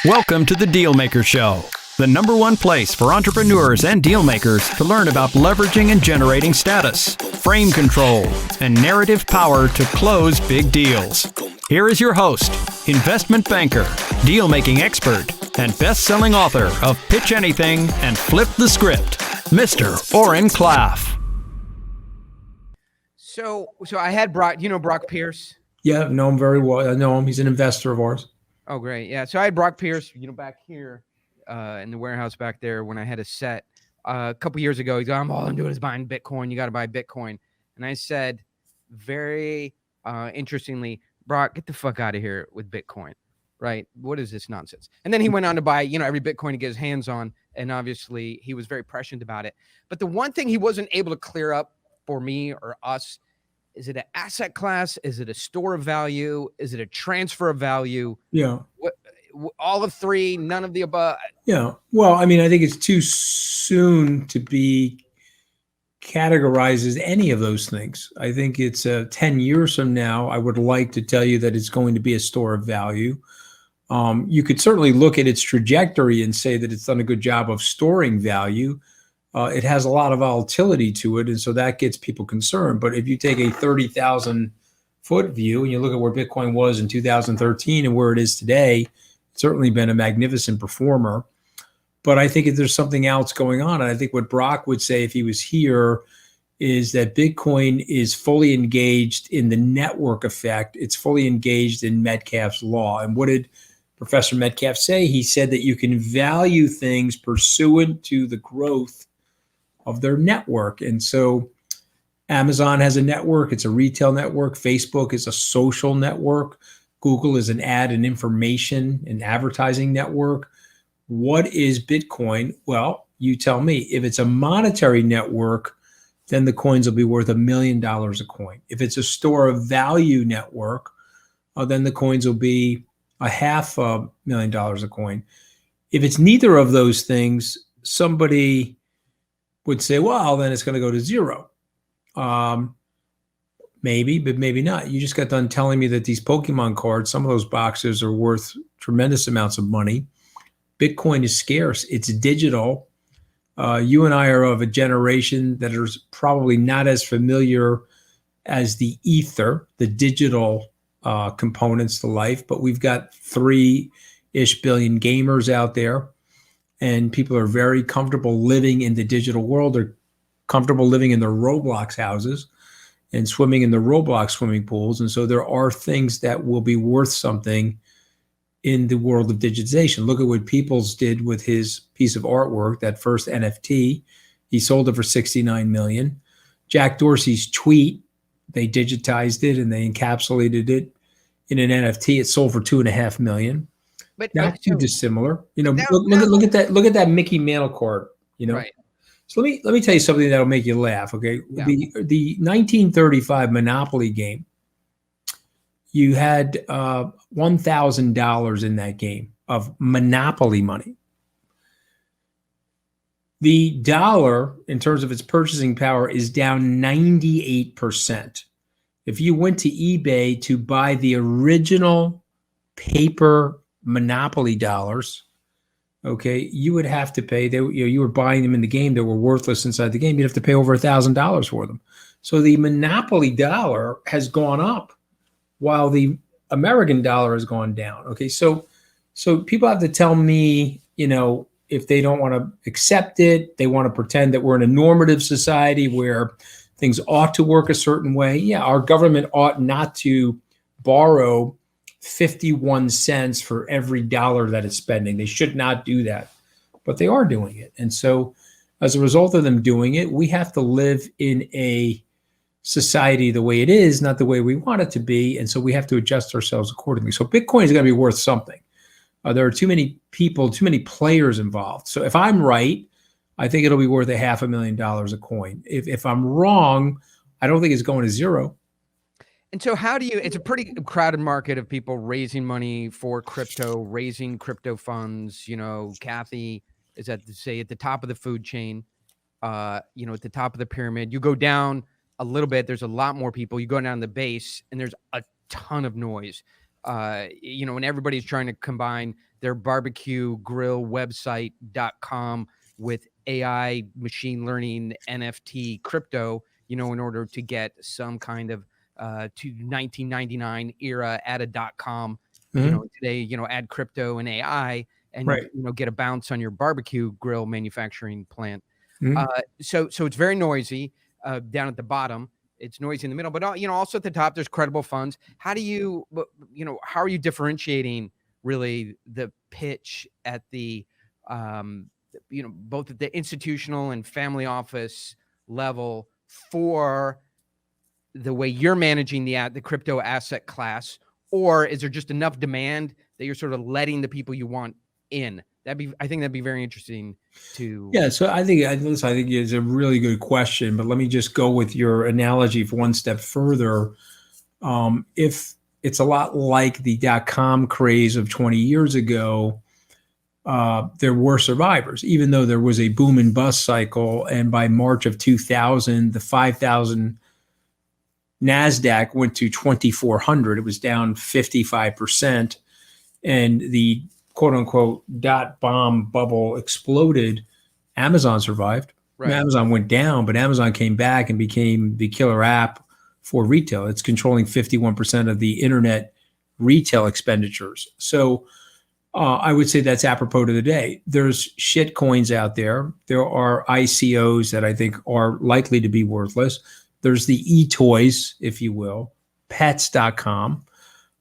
Welcome to the Dealmaker Show, the number one place for entrepreneurs and dealmakers to learn about leveraging and generating status, frame control, and narrative power to close big deals. Here is your host, investment banker, deal-making expert, and best-selling author of Pitch Anything and Flip the Script, Mr. Oren Klaff. So I had Brock, Brock Pierce? Yeah, know him very well. I know him. He's an investor of ours. Oh, great. Yeah. So I had Brock Pierce, back here in the warehouse back there when I had a set a couple years ago. He's like, all I'm doing is buying Bitcoin. You got to buy Bitcoin. And I said, very interestingly, Brock, get the fuck out of here with Bitcoin, right? What is this nonsense? And then he went on to buy, every Bitcoin to get his hands on. And obviously he was very prescient about it. But the one thing he wasn't able to clear up for me or us, is it an asset class? Is it a store of value? Is it a transfer of value? Yeah. All of three, none of the above? Yeah. Well, I mean, I think it's too soon to be categorized as any of those things. I think it's 10 years from now, I would like to tell you that it's going to be a store of value. You could certainly look at its trajectory and say that it's done a good job of storing value. It has a lot of volatility to it, and so that gets people concerned. But if you take a 30,000 foot view and you look at where Bitcoin was in 2013 and where it is today, it's certainly been a magnificent performer. But I think if there's something else going on, and I think what Brock would say if he was here is that Bitcoin is fully engaged in the network effect. It's fully engaged in Metcalfe's law. And what did Professor Metcalfe say? He said that you can value things pursuant to the growth of their network. And so Amazon has a network. It's a retail network. Facebook is a social network. Google is an ad and information and advertising network. What is Bitcoin? Well, you tell me. If it's a monetary network, then the coins will be worth $1 million a coin. If it's a store of value network, then the coins will be $500,000 a coin. If it's neither of those things, somebody would say, well, then it's going to go to zero. Maybe, but maybe not. You just got done telling me that these Pokemon cards, some of those boxes are worth tremendous amounts of money. Bitcoin is scarce. It's digital. You and I are of a generation that is probably not as familiar as the ether, the digital components to life, but we've got 3-ish billion gamers out there. And people are very comfortable living in the digital world. They're comfortable living in their Roblox houses and swimming in the Roblox swimming pools. And so there are things that will be worth something in the world of digitization. Look at what Peoples did with his piece of artwork, that first NFT. He sold it for $69 million. Jack Dorsey's tweet, they digitized it and they encapsulated it in an NFT. It sold for $2.5 million. But not too dissimilar, look at that. Look at that Mickey Mantle card, Right. So let me tell you something that'll make you laugh. Okay, yeah. The 1935 Monopoly game. You had $1,000 in that game of Monopoly money. The dollar, in terms of its purchasing power, is down 98%. If you went to eBay to buy the original paper Monopoly dollars, okay, you would have to pay. You were buying them in the game that were worthless inside the game. You'd have to pay over $1,000 for them. So the Monopoly dollar has gone up while the American dollar has gone down. Okay, so people have to tell me, if they don't want to accept it, they want to pretend that we're in a normative society where things ought to work a certain way. Yeah, our government ought not to borrow 51 cents for every dollar that it's spending. They should not do that, but they are doing it. And so as a result of them doing it, we have to live in a society the way it is, not the way we want it to be. And so we have to adjust ourselves accordingly. So Bitcoin is going to be worth something. There are too many people, too many players involved. So if I'm right, I think it'll be worth $500,000 a coin. If I'm wrong, I don't think it's going to zero. And so it's a pretty crowded market of people raising money for crypto, raising crypto funds. Kathy is at the top of the food chain, at the top of the pyramid. You go down a little bit, there's a lot more people. You go down the base and there's a ton of noise. And everybody's trying to combine their barbecue grill website.com with AI, machine learning, NFT, crypto, in order to get some kind of to 1999 era at a .com, today, add crypto and AI and, Right. get a bounce on your barbecue grill manufacturing plant. Mhm. So it's very noisy down at the bottom. It's noisy in the middle, but also at the top, there's credible funds. How do you, how are you differentiating really the pitch at the, both at the institutional and family office level for the way you're managing the crypto asset class, or is there just enough demand that you're sort of letting the people you want in? I think that'd be very interesting to. Yeah, so I think it's a really good question, but let me just go with your analogy for one step further. If it's a lot like the .com craze of 20 years ago, there were survivors, even though there was a boom and bust cycle. And by March of 2000, the 5,000 NASDAQ went to 2,400. It was down 55%. And the quote unquote .bomb bubble exploded. Amazon survived. Right. Amazon went down, but Amazon came back and became the killer app for retail. It's controlling 51% of the internet retail expenditures. So I would say that's apropos to the day. There's shit coins out there. There are ICOs that I think are likely to be worthless. There's the e-toys, if you will, pets.com.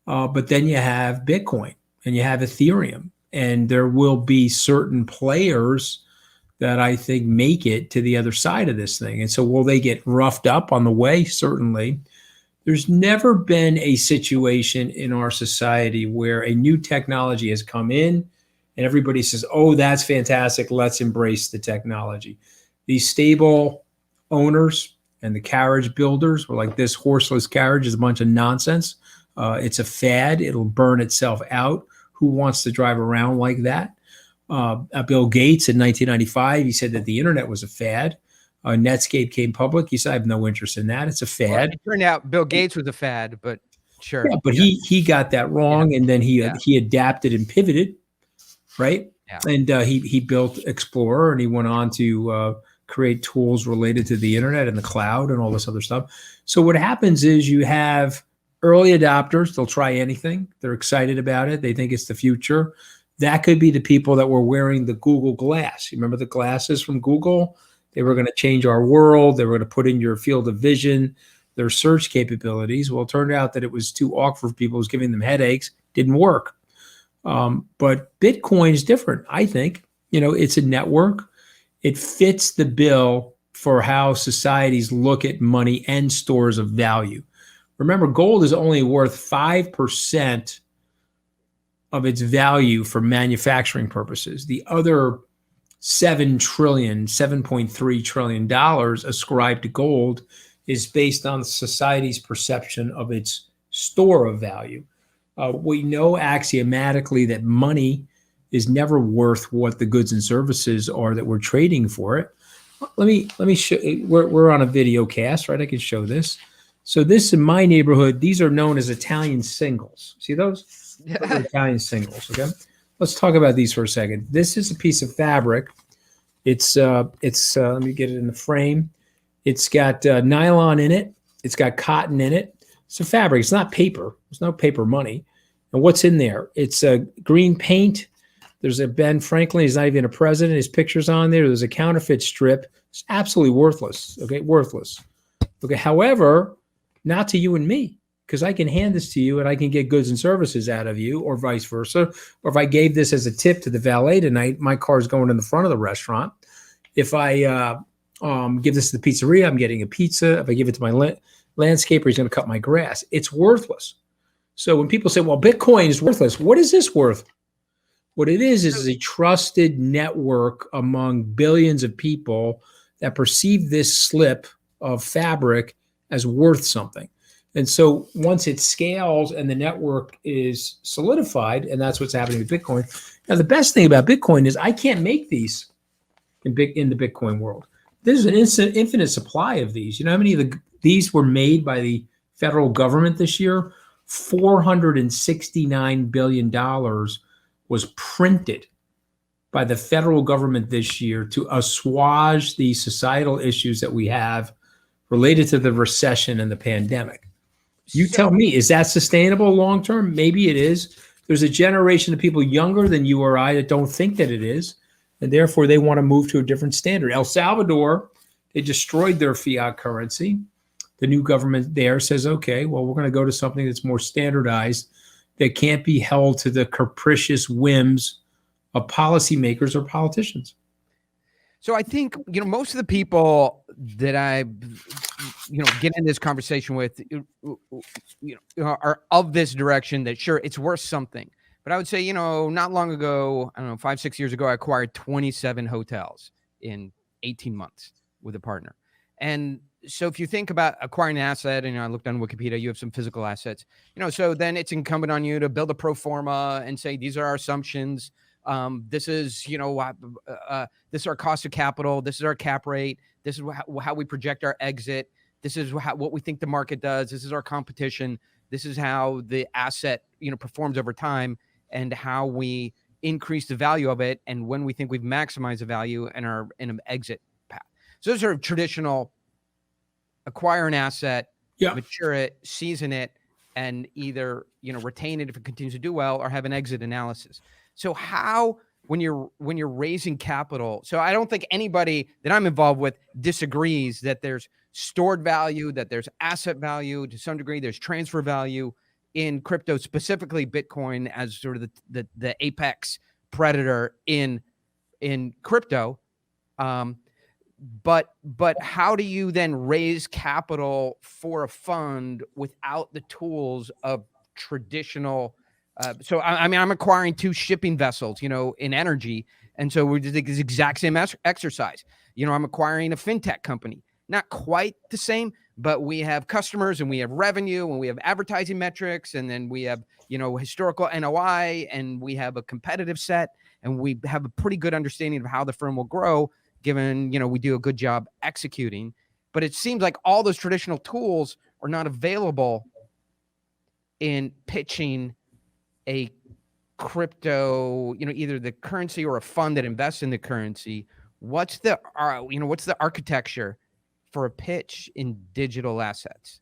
But then you have Bitcoin and you have Ethereum. And there will be certain players that I think make it to the other side of this thing. And so will they get roughed up on the way? Certainly. There's never been a situation in our society where a new technology has come in and everybody says, oh, that's fantastic. Let's embrace the technology. These stable owners and the carriage builders were like, this horseless carriage is a bunch of nonsense. It's a fad. It'll burn itself out. Who wants to drive around like that? Bill Gates in 1995, he said that the internet was a fad. Netscape came public. He said, I have no interest in that. It's a fad. Well, it turned out Bill Gates was a fad, but sure. Yeah, but he got that wrong, and then he adapted and pivoted, right? Yeah. And he built Explorer, and he went on to create tools related to the internet and the cloud and all this other stuff. So what happens is you have early adopters. They'll try anything. They're excited about it. They think it's the future. That could be the people that were wearing the Google Glass. You remember the glasses from Google? They were going to change our world. They were going to put in your field of vision, their search capabilities. Well, it turned out that it was too awkward for people. It was giving them headaches. Didn't work. But Bitcoin is different, I think. It's a network. It fits the bill for how societies look at money and stores of value. Remember, gold is only worth 5% of its value for manufacturing purposes. The other $7.3 trillion ascribed to gold is based on society's perception of its store of value. We know axiomatically that money is never worth what the goods and services are that we're trading for it. Let me show. We're on a video cast, right? I can show this. So this in my neighborhood, these are known as Italian singles. See those? Those are Italian singles. Okay. Let's talk about these for a second. This is a piece of fabric. It's let me get it in the frame. It's got nylon in it. It's got cotton in it. It's a fabric. It's not paper. There's no paper money. And what's in there? It's a green paint. There's a Ben Franklin. He's not even a president. His picture's on there. There's a counterfeit strip. It's absolutely worthless. Okay, worthless. Okay, however, not to you and me, because I can hand this to you and I can get goods and services out of you, or vice versa. Or if I gave this as a tip to the valet tonight, my car is going in the front of the restaurant. If I give this to the pizzeria, I'm getting a pizza. If I give it to my landscaper, he's going to cut my grass. It's worthless. So when people say, well, Bitcoin is worthless, what is this worth? What it is a trusted network among billions of people that perceive this slip of fabric as worth something. And so once it scales and the network is solidified, and that's what's happening with Bitcoin. Now, the best thing about Bitcoin is I can't make these in the Bitcoin world. There's an infinite supply of these. You know how many of these were made by the federal government this year? $469 billion was printed by the federal government this year to assuage the societal issues that we have related to the recession and the pandemic. You tell me, is that sustainable long term? Maybe it is. There's a generation of people younger than you or I that don't think that it is, and therefore they want to move to a different standard. El Salvador, they destroyed their fiat currency. The new government there says, okay, well, we're going to go to something that's more standardized, that can't be held to the capricious whims of policymakers or politicians. So I think, most of the people that I, get in this conversation with, are of this direction that sure, it's worth something. But I would say, not long ago, I don't know, 5-6 years ago, I acquired 27 hotels in 18 months with a partner. And so if you think about acquiring an asset, and I looked on Wikipedia, you have some physical assets, so then it's incumbent on you to build a pro forma and say, these are our assumptions. This is, this is our cost of capital. This is our cap rate. This is how we project our exit. This is what we think the market does. This is our competition. This is how the asset, performs over time and how we increase the value of it. And when we think we've maximized the value and are in an exit path. So those are traditional: acquire an asset, mature it, season it, and either, retain it if it continues to do well, or have an exit analysis. So how, when you're raising capital, so I don't think anybody that I'm involved with disagrees that there's stored value, that there's asset value to some degree, there's transfer value in crypto, specifically Bitcoin as sort of the apex predator in crypto. But how do you then raise capital for a fund without the tools of traditional? So I'm acquiring 2 shipping vessels, in energy. And so we're doing the exact same exercise. I'm acquiring a fintech company, not quite the same, but we have customers and we have revenue and we have advertising metrics. And then we have, historical NOI, and we have a competitive set, and we have a pretty good understanding of how the firm will grow, given, we do a good job executing. But it seems like all those traditional tools are not available in pitching a crypto, either the currency or a fund that invests in the currency. What's the architecture for a pitch in digital assets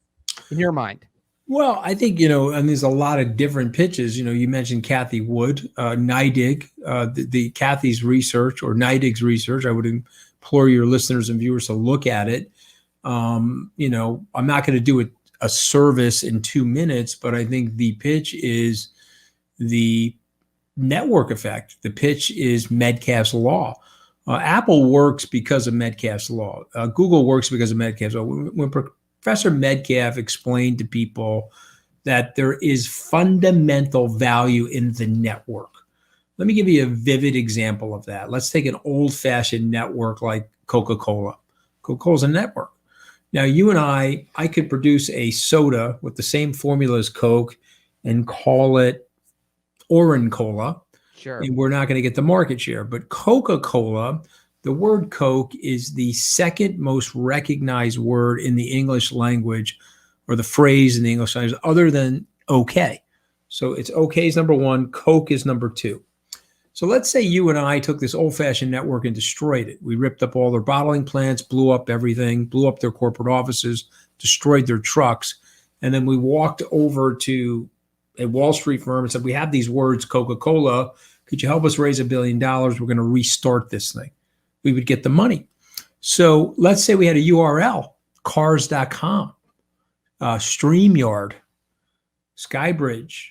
in your mind? Well, I think, and there's a lot of different pitches. You mentioned Kathy Wood, NYDIG, the Kathy's research, or NYDIG's research. I would implore your listeners and viewers to look at it. I'm not going to do a service in 2 minutes, but I think the pitch is the network effect. The pitch is Metcalfe's law. Apple works because of Metcalfe's law. Google works because of Metcalfe's law. When Professor Metcalfe explained to people that there is fundamental value in the network. Let me give you a vivid example of that. Let's take an old-fashioned network like Coca-Cola. Coca-Cola's a network. Now, you and I could produce a soda with the same formula as Coke and call it Oren Cola. Sure. And we're not going to get the market share. But Coca-Cola, the word Coke is the second most recognized word in the English language, or the phrase in the English language, other than okay. So it's okay is number 1, Coke is number 2. So let's say you and I took this old-fashioned network and destroyed it. We ripped up all their bottling plants, blew up everything, blew up their corporate offices, destroyed their trucks. And then we walked over to a Wall Street firm and said, we have these words, Coca-Cola. Could you help us raise $1 billion? We're going to restart this thing. We would get the money. So let's say we had a URL, cars.com, StreamYard, Skybridge.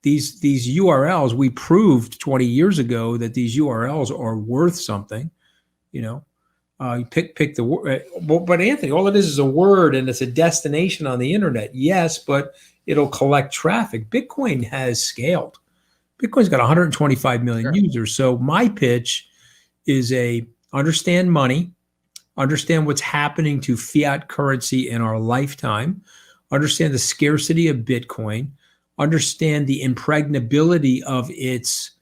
These URLs, we proved 20 years ago that these URLs are worth something. You pick the word. But Anthony, all it is a word, and it's a destination on the internet. Yes, but it'll collect traffic. Bitcoin has scaled. Bitcoin's got 125 million users. So my pitch is understand money, understand what's happening to fiat currency in our lifetime, understand the scarcity of Bitcoin, understand the impregnability of its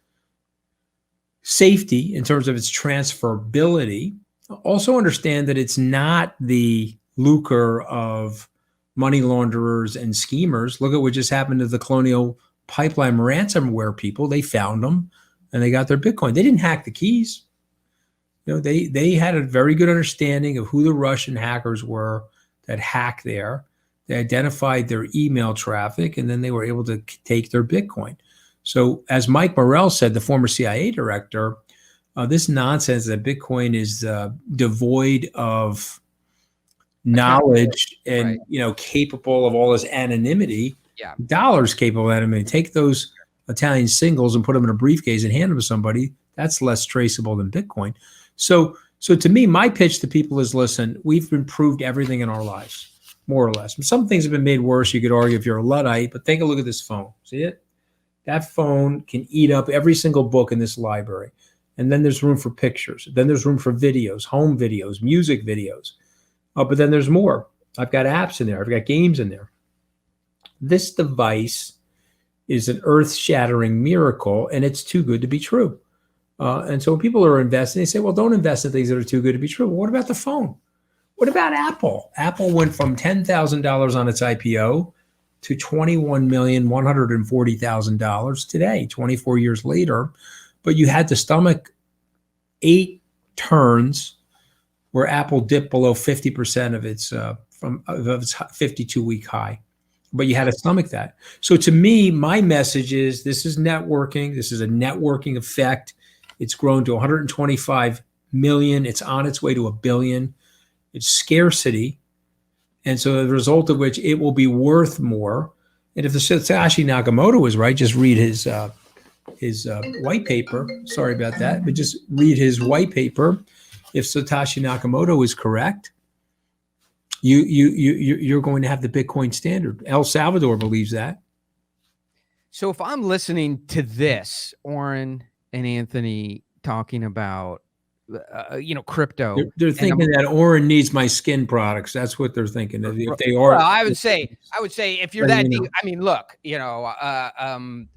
safety in terms of its transferability. Also understand that it's not the lucre of money launderers and schemers. Look at what just happened to the colonial pipeline ransomware people, they found them and they got their Bitcoin. They didn't hack the keys. They had a very good understanding of who the Russian hackers were that hacked there. They identified their email traffic, and then they were able to take their Bitcoin. So as Mike Morell said, the former CIA director, this nonsense that Bitcoin is devoid of knowledge and, capable of all this anonymity. Yeah. Dollars capable of anonymity. Take those Italian singles and put them in a briefcase and hand them to somebody. That's less traceable than Bitcoin. So to me, my pitch to people is, listen, we've improved everything in our lives, more or less. Some things have been made worse. You could argue if you're a Luddite, but take a look at this phone. See it? That phone can eat up every single book in this library. And then there's room for pictures. Then there's room for videos, home videos, music videos. But then there's more. I've got apps in there. I've got games in there. This device is an earth-shattering miracle, and it's too good to be true. And so when people are investing, they say, well, don't invest in things that are too good to be true. Well, what about the phone? What about Apple? Apple went from $10,000 on its IPO to $21,140,000 today, 24 years later. But you had to stomach 8 turns where Apple dipped below 50% of its 52-week high. But you had to stomach that. So to me, my message is, this is networking. This is a networking effect. It's grown to 125 million. It's on its way to $1 billion. It's scarcity. And so the result of which, it will be worth more. And if the Satoshi Nakamoto is right, just read his white paper. Sorry about that, but just read his white paper. If Satoshi Nakamoto is correct, you're going to have the Bitcoin standard. El Salvador believes that. So if I'm listening to this, Oren and Anthony talking about, crypto, they're thinking that Oren needs my skin products. That's what they're thinking. If they are, well, I would say if you're that deep, I mean, look,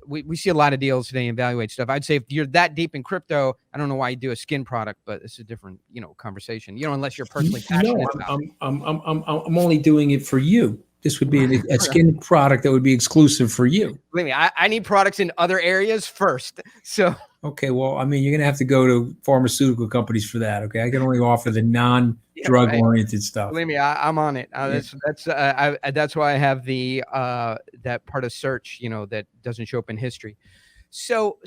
we see a lot of deals today, evaluate stuff. I'd say if you're that deep in crypto, I don't know why you do a skin product, but it's a different, conversation. Unless you're personally passionate about it. I'm only doing it for you. This would be a skin product that would be exclusive for you. Believe me, I need products in other areas first. So. Okay, well, I mean, you're going to have to go to pharmaceutical companies for that. Okay, I can only offer the non-drug oriented stuff. Believe me, I'm on it. That's why I have the that part of search, that doesn't show up in history. So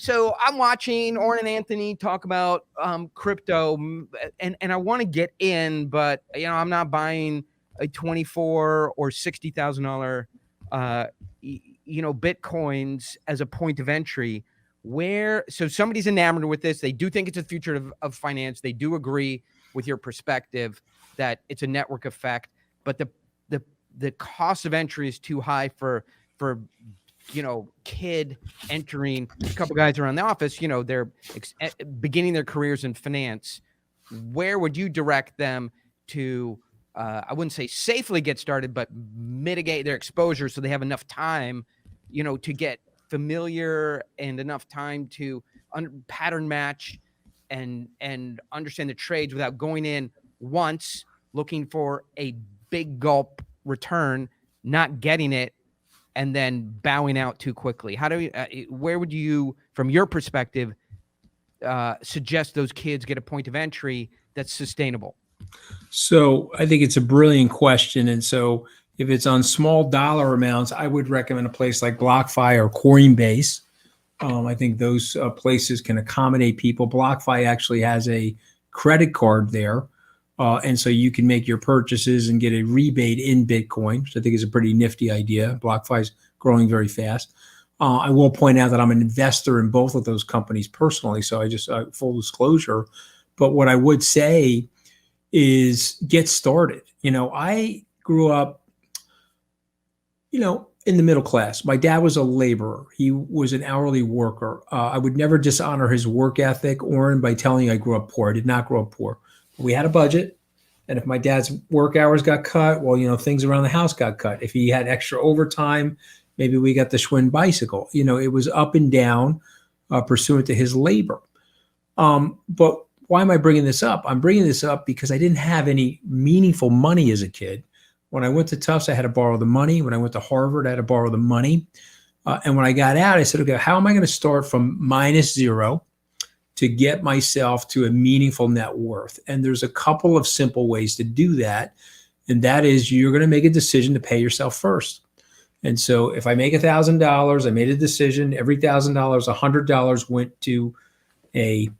I'm watching Oren and Anthony talk about crypto, and I want to get in, but I'm not buying a $24,000 or $60,000 Bitcoins as a point of entry. So somebody's enamored with this. They do think it's the future of finance. They do agree with your perspective that it's a network effect, but the cost of entry is too high for kid entering. A couple guys around the office, they're beginning their careers in finance. Where would you direct them to? I wouldn't say safely get started, but mitigate their exposure so they have enough time, to get familiar and enough time to pattern match and understand the trades without going in once looking for a big gulp return, not getting it, and then bowing out too quickly. Where would you, from your perspective, suggest those kids get a point of entry that's sustainable? So I think it's a brilliant question. And so if it's on small dollar amounts, I would recommend a place like BlockFi or Coinbase. I think those places can accommodate people. BlockFi actually has a credit card there. And so you can make your purchases and get a rebate in Bitcoin, which I think is a pretty nifty idea. BlockFi is growing very fast. I will point out that I'm an investor in both of those companies personally. So I just full disclosure. But what I would say is get started. I grew up, in the middle class. My dad was a laborer. He was an hourly worker. I would never dishonor his work ethic, Oren, by telling you I grew up poor. I did not grow up poor. We had a budget. And if my dad's work hours got cut, well, things around the house got cut. If he had extra overtime, maybe we got the Schwinn bicycle. It was up and down pursuant to his labor. But why am I bringing this up? I'm bringing this up because I didn't have any meaningful money as a kid. When I went to Tufts, I had to borrow the money. When I went to Harvard, I had to borrow the money. And when I got out, I said, okay, how am I going to start from -0 to get myself to a meaningful net worth? And there's a couple of simple ways to do that. And that is, you're going to make a decision to pay yourself first. And so if I make $1,000, I made a decision, every $1,000, $100 went to a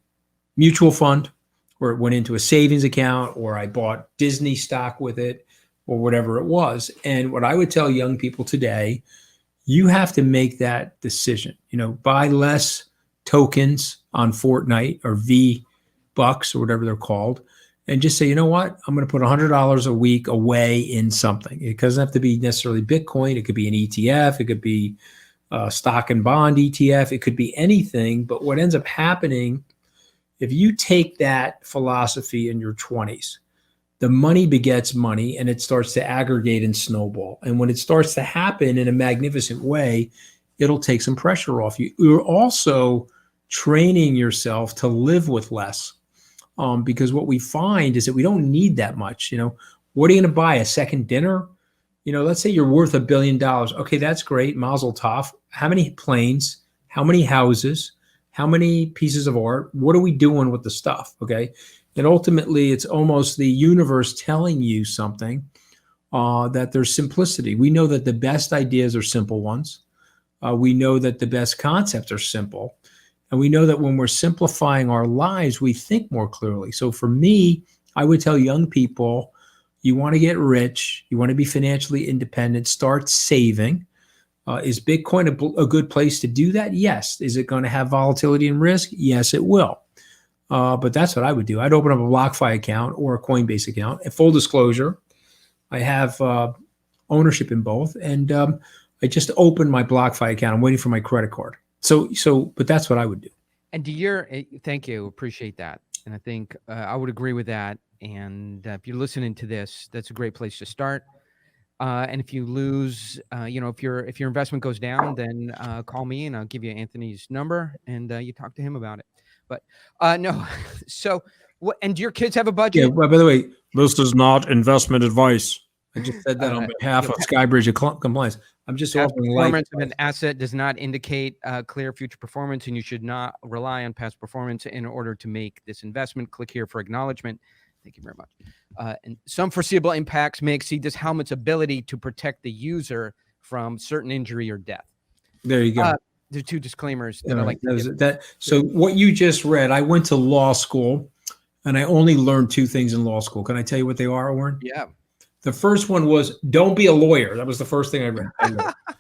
mutual fund, or it went into a savings account, or I bought Disney stock with it, or whatever it was. And what I would tell young people today, you have to make that decision. Buy less tokens on Fortnite or V-Bucks or whatever they're called, and just say, you know what, I'm going to put $100 a week away in something. It doesn't have to be necessarily Bitcoin. It could be an ETF. It could be a stock and bond ETF. It could be anything. But what ends up happening, if you take that philosophy in your 20s, the money begets money, and it starts to aggregate and snowball. And when it starts to happen in a magnificent way, it'll take some pressure off you. You're also training yourself to live with less, because what we find is that we don't need that much. What are you going to buy? A second dinner? Let's say you're worth $1 billion. Okay, that's great. Mazel tov. How many planes? How many houses? How many pieces of art? What are we doing with the stuff? Okay. And ultimately, it's almost the universe telling you something, that there's simplicity. We know that the best ideas are simple ones. We know that the best concepts are simple. And we know that when we're simplifying our lives, we think more clearly. So for me, I would tell young people, you want to get rich, you want to be financially independent, start saving. Is Bitcoin a good place to do that? Yes. Is it going to have volatility and risk? Yes, it will. But that's what I would do. I'd open up a BlockFi account or a Coinbase account. And full disclosure, I have ownership in both. And I just opened my BlockFi account. I'm waiting for my credit card. But that's what I would do. And thank you. Appreciate that. And I think I would agree with that. And if you're listening to this, that's a great place to start. And if you lose, if your investment goes down, then call me and I'll give you Anthony's number and you talk to him about it. But no, so what? And do your kids have a budget? Yeah. By the way, this is not investment advice. I just said that on behalf of Skybridge Compliance. I'm just offering performance of an asset does not indicate clear future performance, and you should not rely on past performance in order to make this investment. Click here for acknowledgement. Thank you very much. And some foreseeable impacts may exceed this helmet's ability to protect the user from certain injury or death. There you go. There are two disclaimers that I like to give. So what you just read, I went to law school, and I only learned two things in law school. Can I tell you what they are, Oren? Yeah. The first one was, don't be a lawyer. That was the first thing I read.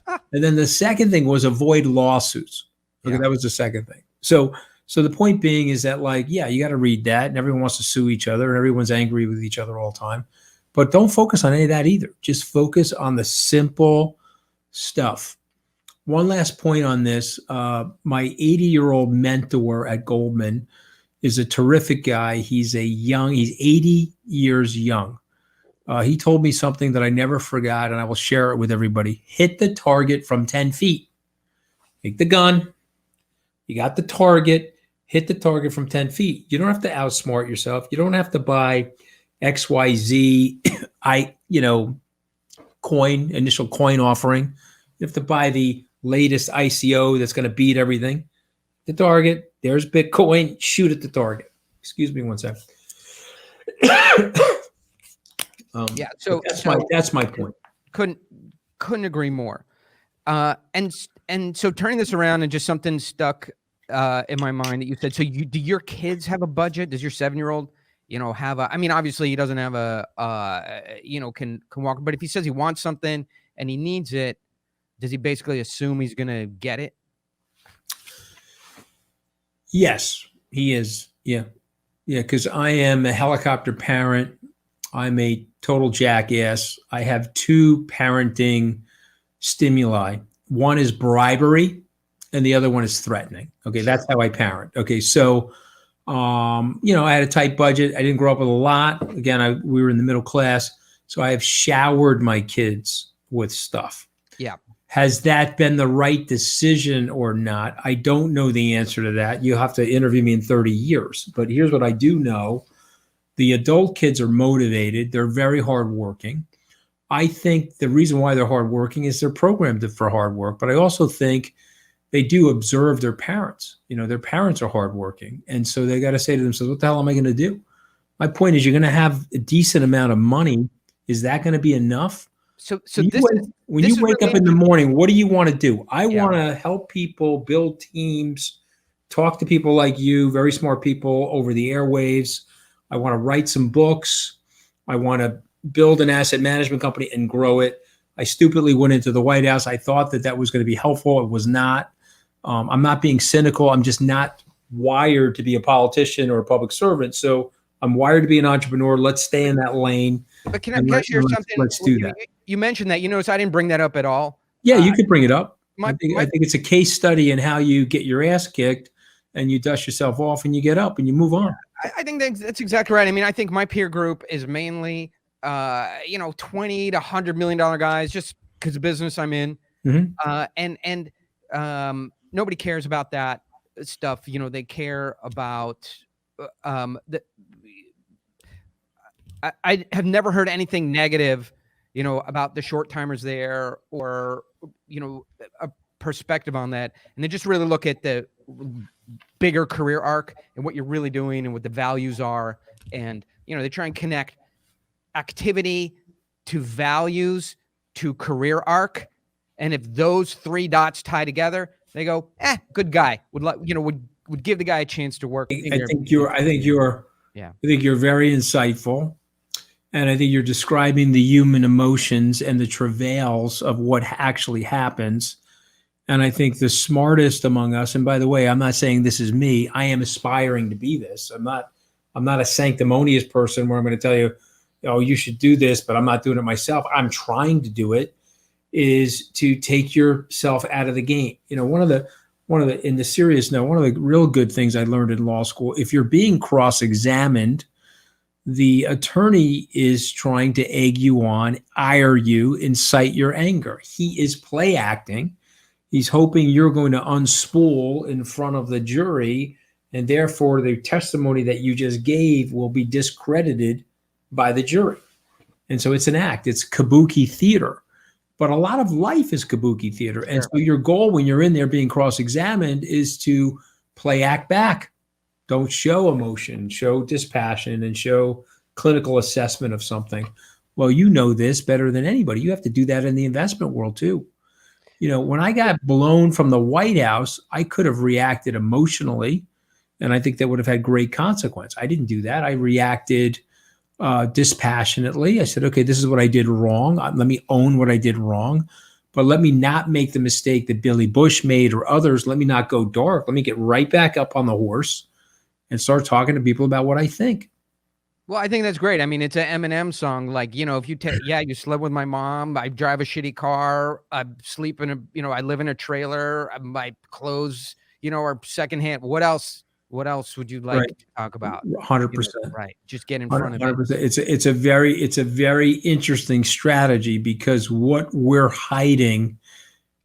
And then the second thing was, avoid lawsuits. Okay, yeah. That was the second thing. So the point being is that, you got to read that, and everyone wants to sue each other, and everyone's angry with each other all the time. But don't focus on any of that either. Just focus on the simple stuff. One last point on this. My 80-year-old mentor at Goldman is a terrific guy. He's 80 years young. He told me something that I never forgot, and I will share it with everybody. Hit the target from 10 feet. Take the gun. You got the target. Hit the target from 10 feet. You don't have to outsmart yourself. You don't have to buy XYZ, initial coin offering. You have to buy the latest ICO that's going to beat everything. The target, there's Bitcoin, shoot at the target. Excuse me one second. So that's my point. Couldn't agree more. And so turning this around, and just something stuck in my mind that you said. So do your kids have a budget? Does your 7-year-old, have a? I mean, obviously he doesn't have can walk. But if he says he wants something and he needs it, does he basically assume he's gonna get it? Yes, he is. Yeah. Because I am a helicopter parent. I'm a total jackass. I have two parenting stimuli. One is bribery, and the other one is threatening. Okay, that's how I parent. Okay, so I had a tight budget. I didn't grow up with a lot. Again, we were in the middle class, so I have showered my kids with stuff. Yeah. Has that been the right decision or not? I don't know the answer to that. You'll have to interview me in 30 years. But here's what I do know. The adult kids are motivated. They're very hardworking. I think the reason why they're hardworking is they're programmed for hard work. But I also think they do observe their parents. Their parents are hardworking. And so they got to say to themselves, what the hell am I going to do? My point is, you're going to have a decent amount of money. Is that going to be enough? So when you wake up in the morning, what do you want to do? I want to help people build teams, talk to people like you, very smart people over the airwaves. I want to write some books. I want to build an asset management company and grow it. I stupidly went into the White House. I thought that was going to be helpful. It was not. I'm not being cynical. I'm just not wired to be a politician or a public servant. So I'm wired to be an entrepreneur. Let's stay in that lane. But can I share something? Let's do that. You mentioned that. So I didn't bring that up at all. Yeah, you could bring it up. I think it's a case study in how you get your ass kicked and you dust yourself off and you get up and you move on. I think that's exactly right. I mean, I think my peer group is mainly, $20 to $100 million guys, just because of business I'm in. And nobody cares about that stuff. They care about I have never heard anything negative, about the short timers there or, a perspective on that. And they just really look at the bigger career arc and what you're really doing and what the values are. And, they try and connect activity to values to career arc. And if those three dots tie together, they go, good guy. Would give the guy a chance to work. I think you're very insightful. And I think you're describing the human emotions and the travails of what actually happens. And I think the smartest among us, and by the way, I'm not saying this is me, I am aspiring to be this. I'm not a sanctimonious person where I'm going to tell you, oh, you should do this, but I'm not doing it myself. I'm trying to do it, is to take yourself out of the game. One of the in the serious note, one of the real good things I learned in law school, if you're being cross-examined, the attorney is trying to egg you on, ire you, incite your anger. He is play acting. He's hoping you're going to unspool in front of the jury, and therefore the testimony that you just gave will be discredited by the jury. And so it's an act. It's kabuki theater. But a lot of life is kabuki theater. And so your goal when you're in there being cross-examined is to play act back. Don't show emotion, show dispassion, and show clinical assessment of something. Well, you know this better than anybody. You have to do that in the investment world too. When I got blown from the White House, I could have reacted emotionally, and I think that would have had great consequence. I didn't do that. I reacted dispassionately. I said, okay, this is what I did wrong. Let me own what I did wrong, but let me not make the mistake that Billy Bush made or others. Let me not go dark. Let me get right back up on the horse and start talking to people about what I think. Well, I think that's great. I mean, it's an Eminem song. Like, if you you slept with my mom. I drive a shitty car. I sleep in I live in a trailer. My clothes, are secondhand. What else would you like to talk about? 100%. Right. Just get in front of it. It's a very interesting strategy, because what we're hiding,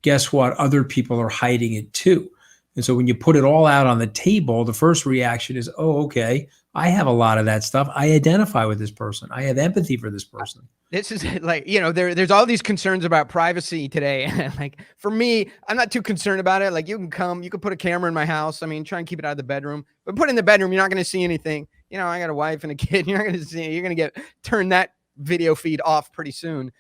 guess what? Other people are hiding it too. And so when you put it all out on the table, the first reaction is, oh, okay, I have a lot of that stuff. I identify with this person. I have empathy for this person. This is like, there's all these concerns about privacy today. Like, for me, I'm not too concerned about it. Like, you can put a camera in my house. I mean, try and keep it out of the bedroom, but put it in the bedroom, you're not going to see anything. I got a wife and a kid. You're not going to see, you're going to turn that video feed off pretty soon.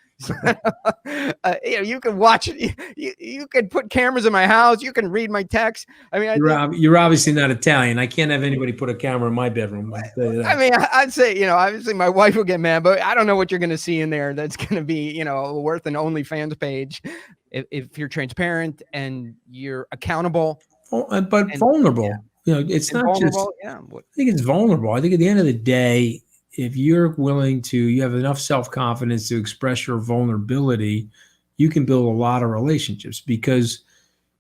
You can watch it. You can put cameras in my house. You can read my text. I mean, you're obviously not Italian. I can't have anybody put a camera in my bedroom. I mean, I'd say, obviously my wife will get mad, but I don't know what you're going to see in there that's going to be, worth an OnlyFans page. If you're transparent and you're accountable, but vulnerable. It's not just. I think it's vulnerable. I think at the end of the day, if you're willing to, you have enough self-confidence to express your vulnerability, you can build a lot of relationships, because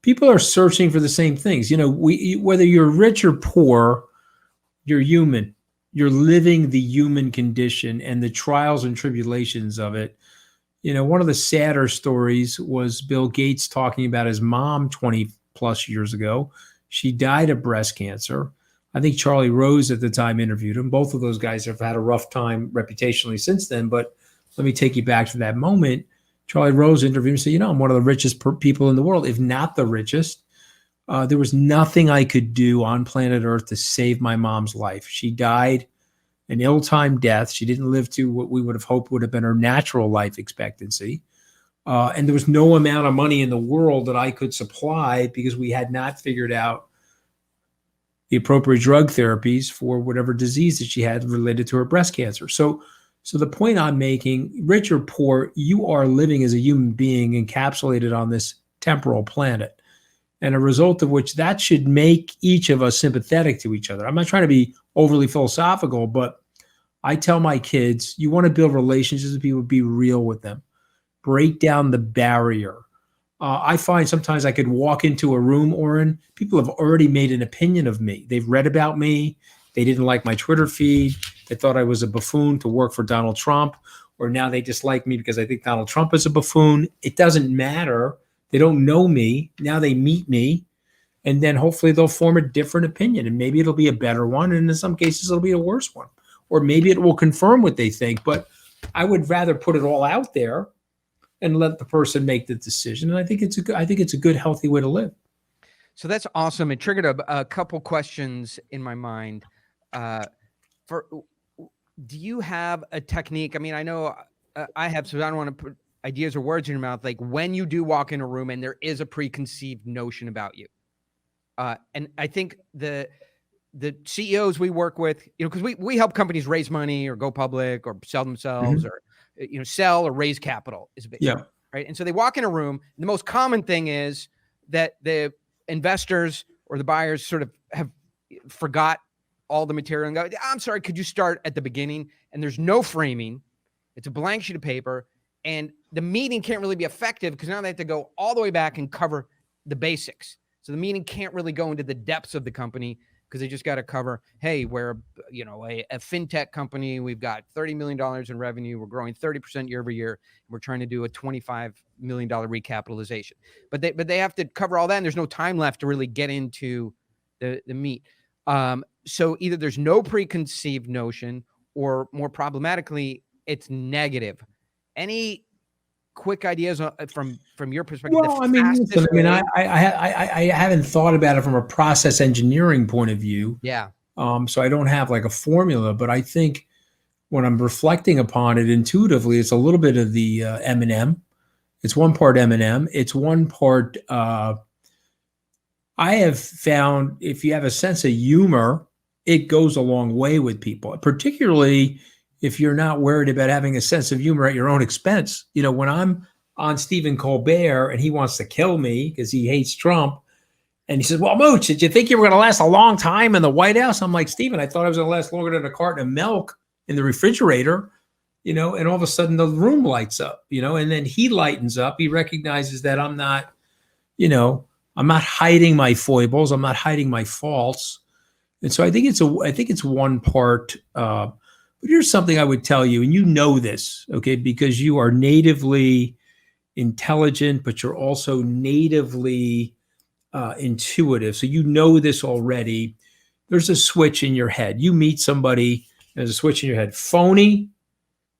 people are searching for the same things. Whether you're rich or poor, you're human. You're living the human condition and the trials and tribulations of it. One of the sadder stories was Bill Gates talking about his mom 20 plus years ago. She died of breast cancer. I think Charlie Rose at the time interviewed him. Both of those guys have had a rough time reputationally since then, but let me take you back to that moment. Charlie Rose interviewed me and said, I'm one of the richest people in the world, if not the richest. There was nothing I could do on planet Earth to save my mom's life. She died an ill-timed death. She didn't live to what we would have hoped would have been her natural life expectancy. And there was no amount of money in the world that I could supply because we had not figured out the appropriate drug therapies for whatever disease that she had related to her breast cancer. So the point I'm making, rich or poor, you are living as a human being encapsulated on this temporal planet. And a result of which that should make each of us sympathetic to each other. I'm not trying to be overly philosophical, but I tell my kids, you want to build relationships with people, be real with them. Break down the barrier. I find sometimes I could walk into a room, Oren, people have already made an opinion of me. They've read about me. They didn't like my Twitter feed. They thought I was a buffoon to work for Donald Trump, or now they dislike me because I think Donald Trump is a buffoon. It doesn't matter. They don't know me. Now they meet me, and then hopefully they'll form a different opinion, and maybe it'll be a better one, and in some cases it'll be a worse one, or maybe it will confirm what they think. But I would rather put it all out there and let the person make the decision. And I think it's a good, healthy way to live. So that's awesome. It triggered a couple questions in my mind. Do you have a technique? I mean, I know I have, so I don't want to put ideas or words in your mouth. Like when you do walk in a room and there is a preconceived notion about you. And I think the CEOs we work with, because we help companies raise money or go public or sell themselves or, sell or raise capital is a big thing, right? And so they walk in a room. And the most common thing is that the investors or the buyers sort of have forgot all the material and go, I'm sorry, could you start at the beginning? And there's no framing. It's a blank sheet of paper. And the meeting can't really be effective because now they have to go all the way back and cover the basics. So the meeting can't really go into the depths of the company because they just got to cover, hey, we're a fintech company. We've got $30 million in revenue. We're growing 30% year over year. We're trying to do a $25 million recapitalization. But they have to cover all that, and there's no time left to really get into the meat. So either there's no preconceived notion, or more problematically, it's negative. Any quick ideas from your perspective? Well, I mean, I haven't thought about it from a process engineering point of view. Yeah. So I don't have like a formula, but I think when I'm reflecting upon it intuitively, it's a little bit of the M&M. It's one part M&M. It's one part. I have found if you have a sense of humor, it goes a long way with people, particularly if you're not worried about having a sense of humor at your own expense. When I'm on Stephen Colbert and he wants to kill me because he hates Trump, and he says, well, Mooch, did you think you were going to last a long time in the White House? I'm like, Stephen, I thought I was going to last longer than a carton of milk in the refrigerator, and all of a sudden the room lights up, and then he lightens up. He recognizes that I'm not hiding my foibles. I'm not hiding my faults. And so I think it's one part, but here's something I would tell you, and this, okay, because you are natively intelligent, but you're also natively intuitive. So this already. There's a switch in your head. You meet somebody, there's a switch in your head. Phony,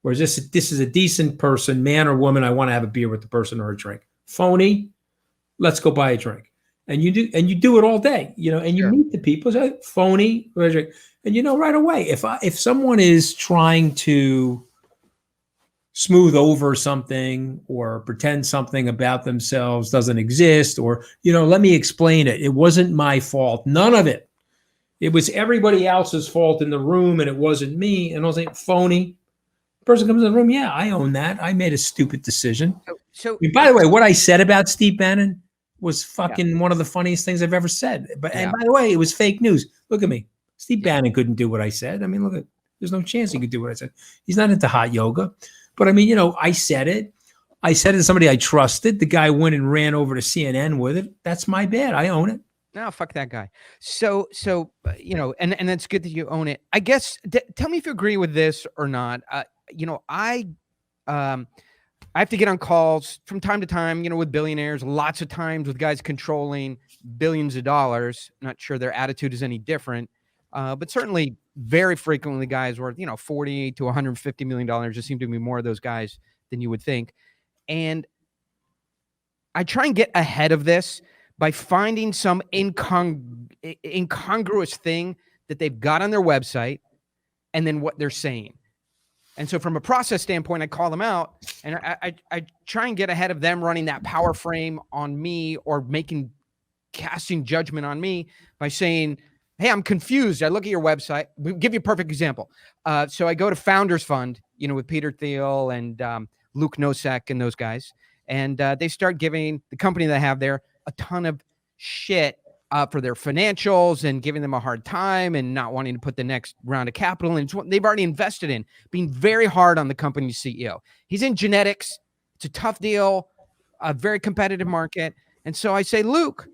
or this is a decent person, man or woman, I want to have a beer with the person or a drink. Phony, let's go buy a drink. And you do it all day, and you meet the people, so phony, and right away, if someone is trying to smooth over something or pretend something about themselves doesn't exist, or, let me explain it. It wasn't my fault. None of it. It was everybody else's fault in the room, and it wasn't me. And I was like, phony. The person comes in the room. Yeah, I own that. I made a stupid decision. By the way, what I said about Steve Bannon was fucking one of the funniest things I've ever said. And by the way, it was fake news. Look at me. Steve Bannon couldn't do what I said. I mean, look, there's no chance he could do what I said. He's not into hot yoga. But I mean, I said it. I said it to somebody I trusted. The guy went and ran over to CNN with it. That's my bad. I own it. No, fuck that guy. So and that's good that you own it. I guess, tell me if you agree with this or not. I have to get on calls from time to time, with billionaires, lots of times with guys controlling billions of dollars. Not sure their attitude is any different. But certainly very frequently guys worth, $40 to $150 million. There seem to be more of those guys than you would think. And I try and get ahead of this by finding some incongruous thing that they've got on their website and then what they're saying. And so from a process standpoint, I call them out, and I try and get ahead of them running that power frame on me or casting judgment on me by saying, hey, I'm confused. I look at your website. We'll give you a perfect example. So I go to Founders Fund, with Peter Thiel and Luke Nosek and those guys. And they start giving the company that I have there a ton of shit for their financials and giving them a hard time and not wanting to put the next round of capital in. It's what they've already invested in, being very hard on the company's CEO. He's in genetics. It's a tough deal, a very competitive market. And so I say, Luke,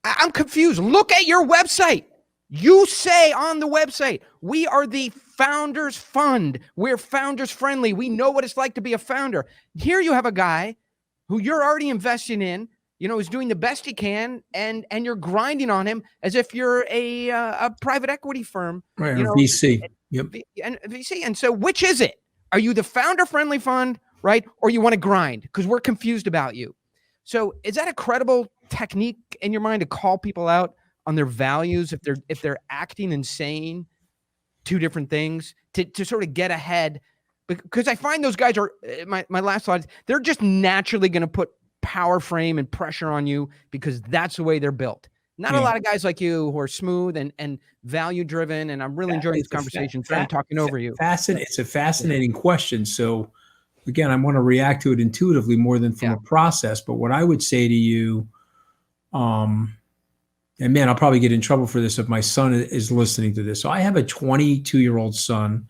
I'm confused. Look at your website. You say on the website, we are the Founders Fund. We're founders friendly. We know what it's like to be a founder. Here you have a guy who you're already investing in, is doing the best he can, and you're grinding on him as if you're a private equity firm. Right, VC. Yep. And VC. And so which is it? Are you the founder-friendly fund, right? Or you want to grind? Because we're confused about you. So is that a credible technique in your mind to call people out on their values if they're acting and saying two different things to sort of get ahead? Because I find those guys are, my last slide, they're just naturally going to put power frame and pressure on you because that's the way they're built. Not a lot of guys like you who are smooth and value driven. And I'm really enjoying this conversation. I'm talking over you. It's a fascinating question. So again, I want to react to it intuitively more than from a process. But what I would say to you, and man, I'll probably get in trouble for this if my son is listening to this. So I have a 22-year-old son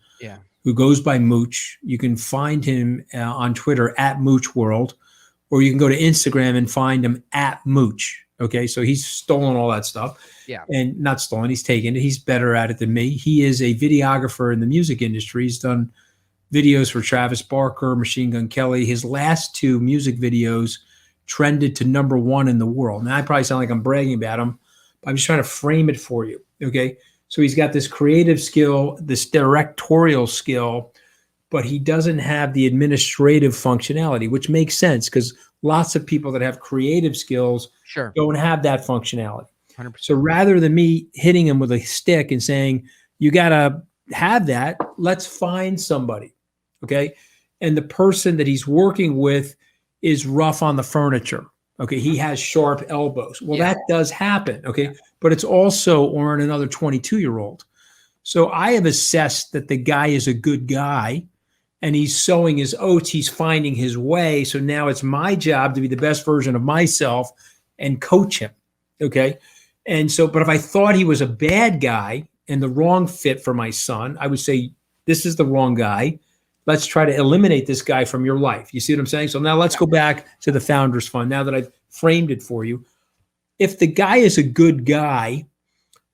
who goes by Mooch. You can find him on Twitter at Mooch World, or you can go to Instagram and find him at Mooch. Okay, so he's stolen all that stuff. Yeah. And not stolen, he's taken it. He's better at it than me. He is a videographer in the music industry. He's done videos for Travis Barker, Machine Gun Kelly. His last two music videos trended to #1 in the world. Now, I probably sound like I'm bragging about him, but I'm just trying to frame it for you. Okay, so he's got this creative skill, this directorial skill, but he doesn't have the administrative functionality, which makes sense because lots of people that have creative skills don't have that functionality. 100%. So rather than me hitting him with a stick and saying, you got to have that, let's find somebody. Okay. And the person that he's working with is rough on the furniture. Okay. He has sharp elbows. Well, that does happen. Okay. But it's also, or another 22-year-old. So I have assessed that the guy is a good guy and he's sowing his oats. He's finding his way. So now it's my job to be the best version of myself and coach him. Okay. And so, but if I thought he was a bad guy and the wrong fit for my son, I would say, this is the wrong guy. Let's try to eliminate this guy from your life. You see what I'm saying? So now let's go back to the Founders Fund. Now that I've framed it for you, if the guy is a good guy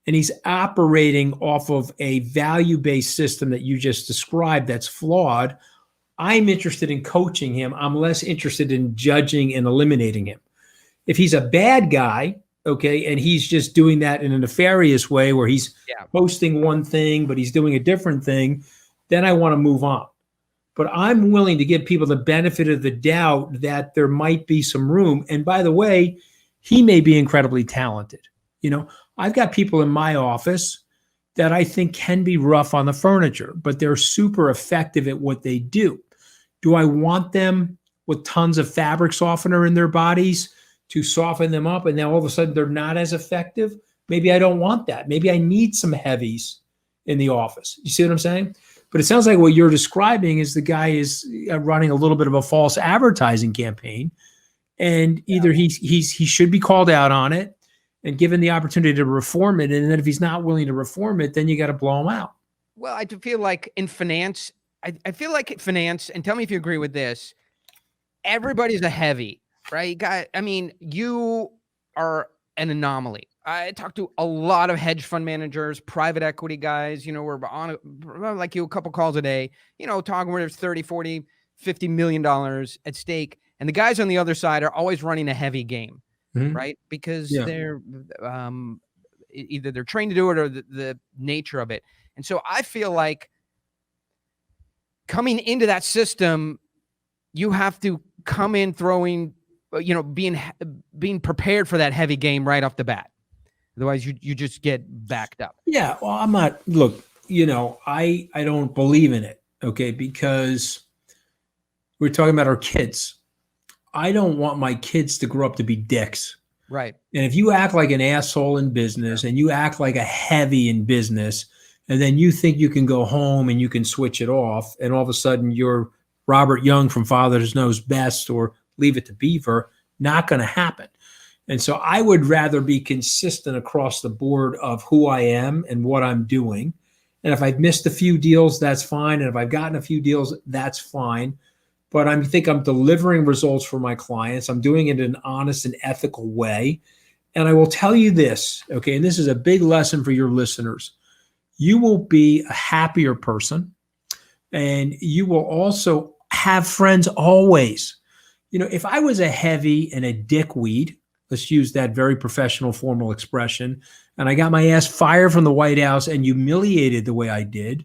and he's operating off of a value-based system that you just described that's flawed, I'm interested in coaching him. I'm less interested in judging and eliminating him. If he's a bad guy, okay, and he's just doing that in a nefarious way where he's posting one thing, but he's doing a different thing, then I want to move on. But I'm willing to give people the benefit of the doubt that there might be some room. And by the way, he may be incredibly talented. I've got people in my office that I think can be rough on the furniture, but they're super effective at what they do. Do I want them with tons of fabric softener in their bodies to soften them up and now all of a sudden they're not as effective? Maybe I don't want that. Maybe I need some heavies in the office. You see what I'm saying? But it sounds like what you're describing is the guy is running a little bit of a false advertising campaign, and either he should be called out on it and given the opportunity to reform it, and then if he's not willing to reform it, then you got to blow him out. Well, I feel like in finance, I feel like finance, and tell me if you agree with this, everybody's a heavy, right? You are an anomaly. I talked to a lot of hedge fund managers, private equity guys, we're on like you a couple calls a day, talking where there's 30, 40, $50 million at stake. And the guys on the other side are always running a heavy game, right? Because they're, either they're trained to do it or the nature of it. And so I feel like coming into that system, you have to come in throwing, being prepared for that heavy game right off the bat. Otherwise, you just get backed up. Yeah, well, I'm not. Look, I don't believe in it. Okay, because we're talking about our kids. I don't want my kids to grow up to be dicks. Right. And if you act like an asshole in business and you act like a heavy in business, and then you think you can go home and you can switch it off, and all of a sudden you're Robert Young from Father's Knows Best or Leave It to Beaver, not going to happen. And so I would rather be consistent across the board of who I am and what I'm doing. And if I've missed a few deals, that's fine. And if I've gotten a few deals, that's fine. But I think I'm delivering results for my clients. I'm doing it in an honest and ethical way. And I will tell you this, okay, and this is a big lesson for your listeners. You will be a happier person, and you will also have friends always. If I was a heavy and a dickweed, let's use that very professional, formal expression, and I got my ass fired from the White House and humiliated the way I did,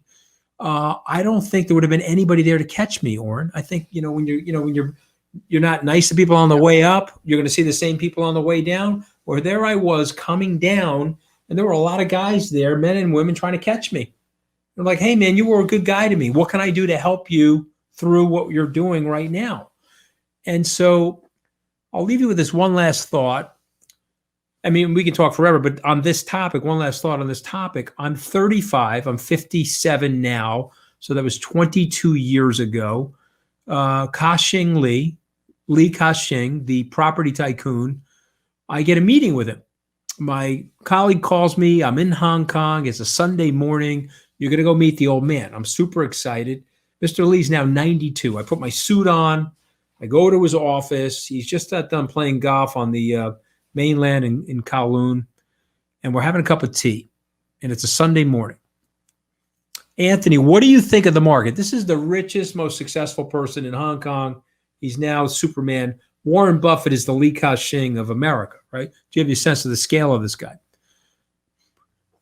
I don't think there would have been anybody there to catch me, Oren. I think when you're not nice to people on the way up, you're going to see the same people on the way down. Or there I was coming down, and there were a lot of guys there, men and women, trying to catch me. They're like, "Hey, man, you were a good guy to me. What can I do to help you through what you're doing right now?" And so I'll leave you with this one last thought. I mean, we can talk forever, but on this topic, one last thought on this topic. I'm 35. I'm 57 now. So that was 22 years ago. Ka-Shing Lee Ka-Shing, the property tycoon, I get a meeting with him. My colleague calls me. I'm in Hong Kong. It's a Sunday morning. You're going to go meet the old man. I'm super excited. Mr. Lee's now 92. I put my suit on. I go to his office. He's just got done playing golf on the mainland in Kowloon, and we're having a cup of tea, and it's a Sunday morning. Anthony, what do you think of the market? This is the richest, most successful person in Hong Kong. He's now Superman. Warren Buffett is the Lee Ka-Shing of America, right? Do you have a sense of the scale of this guy?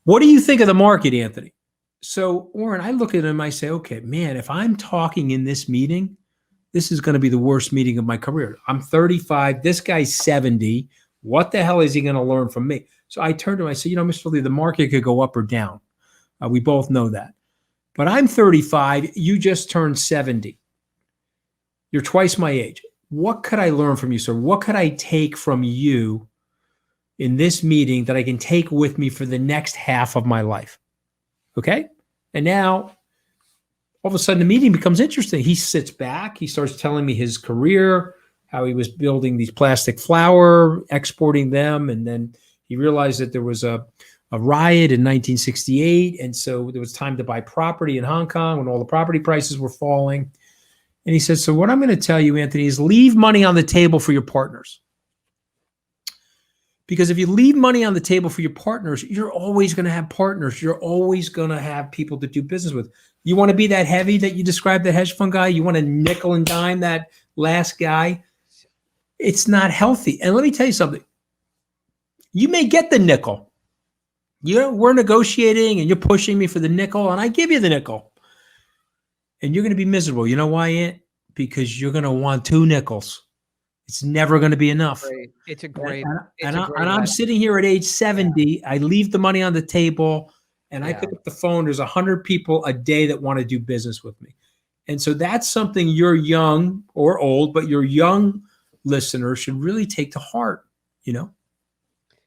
What do you think of the market, Anthony? So, Warren, I look at him, I say, okay, man, if I'm talking in this meeting, this is going to be the worst meeting of my career. I'm 35. This guy's 70. What the hell is he going to learn from me? So I turned to him. I said, Mr. Lee, the market could go up or down. We both know that. But I'm 35. You just turned 70. You're twice my age. What could I learn from you, sir? What could I take from you in this meeting that I can take with me for the next half of my life? Okay? And now, all of a sudden, the meeting becomes interesting. He sits back. He starts telling me his career, how he was building these plastic flour, exporting them. And then he realized that there was a riot in 1968. And so there was time to buy property in Hong Kong when all the property prices were falling. And he said, so what I'm going to tell you, Anthony, is leave money on the table for your partners. Because if you leave money on the table for your partners, you're always going to have partners. You're always going to have people to do business with. You want to be that heavy that you described, the hedge fund guy? You want to nickel and dime that last guy? It's not healthy. And let me tell you something. You may get the nickel. We're negotiating and you're pushing me for the nickel, and I give you the nickel. And you're going to be miserable. You know why, Ant? Because you're going to want two nickels. It's never going to be enough. It's a great. And I'm sitting here at age 70. Yeah. I leave the money on the table, and I pick up the phone. There's 100 people a day that want to do business with me. And so that's something your young or old, but your young listeners should really take to heart,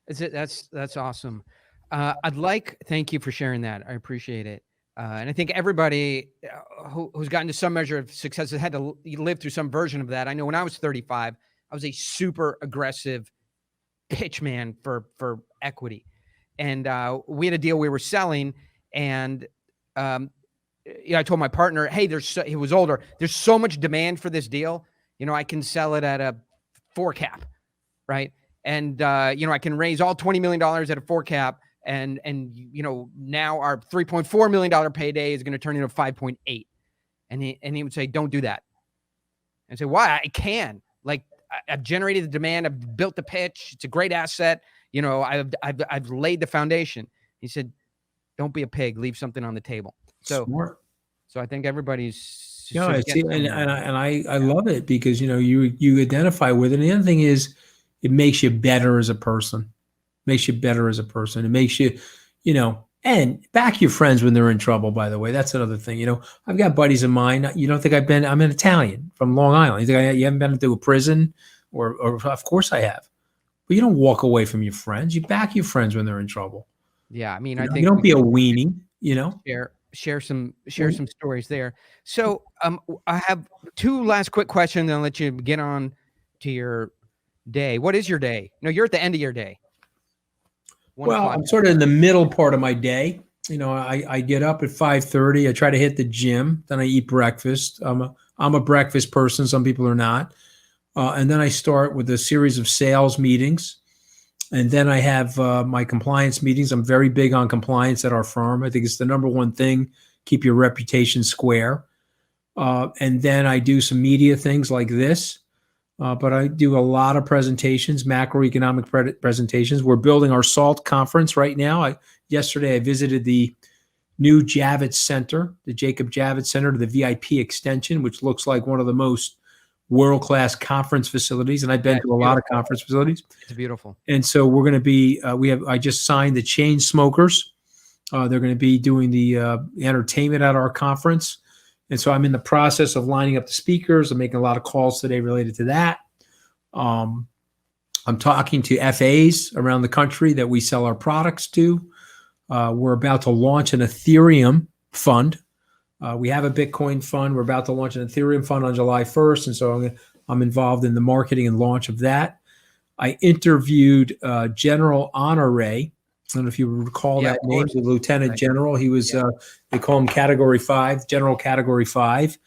That's awesome. Thank you for sharing that. I appreciate it. And I think everybody who's gotten to some measure of success has had to live through some version of that. I know when I was 35, I was a super aggressive pitch man for equity. And we had a deal we were selling, and I told my partner, hey, he was older. There's so much demand for this deal. I can sell it at a 4 cap, right? And, I can raise all $20 million at a 4 cap. And now our $3.4 million payday is going to turn into 5.8. And he would say, don't do that. And I say, why? I can. Like, I've generated the demand. I've built the pitch. It's a great asset. You know, I've laid the foundation. He said, don't be a pig, leave something on the table. So, Smart. so I think everybody's Yeah, I should see, get and, some, I love it because you identify with it. And the other thing is, it makes you better as a person. Makes you better as a person. It makes you, and back your friends when they're in trouble. By the way, that's another thing. I've got buddies of mine. You don't think I'm an Italian from Long Island. You think you haven't been to a prison, or of course I have. But you don't walk away from your friends. You back your friends when they're in trouble. yeah. I mean, You I know, think you don't we be a can weenie. share some stories there. So, I have two last quick questions, and I'll let you get on to your day. What is your day? No, you're at the end of your day. 1 Well, o'clock. I'm sort of in the middle part of my day. I get up at 5:30. I try to hit the gym. Then I eat breakfast. I'm a breakfast person. Some people are not. And then I start with a series of sales meetings. And then I have my compliance meetings. I'm very big on compliance at our firm. I think it's the number one thing. Keep your reputation square. And then I do some media things like this. But I do a lot of presentations, macroeconomic presentations. We're building our SALT conference right now. Yesterday, I visited the new Javits Center, the Jacob Javits Center, to the VIP extension, which looks like one of the most world-class conference facilities. And I've been to a lot of conference facilities. It's beautiful. And so we're going to be, I just signed the Chain Smokers. They're going to be doing the entertainment at our conference. And so I'm in the process of lining up the speakers. I'm making a lot of calls today related to that. I'm talking to FAs around the country that we sell our products to. We're about to launch an Ethereum fund. We have a Bitcoin fund. We're about to launch an Ethereum fund on July 1st. And so I'm involved in the marketing and launch of that. I interviewed General Honore. I don't know if you recall that name, the Lieutenant General. He was, they call him Category 5, General Category 5.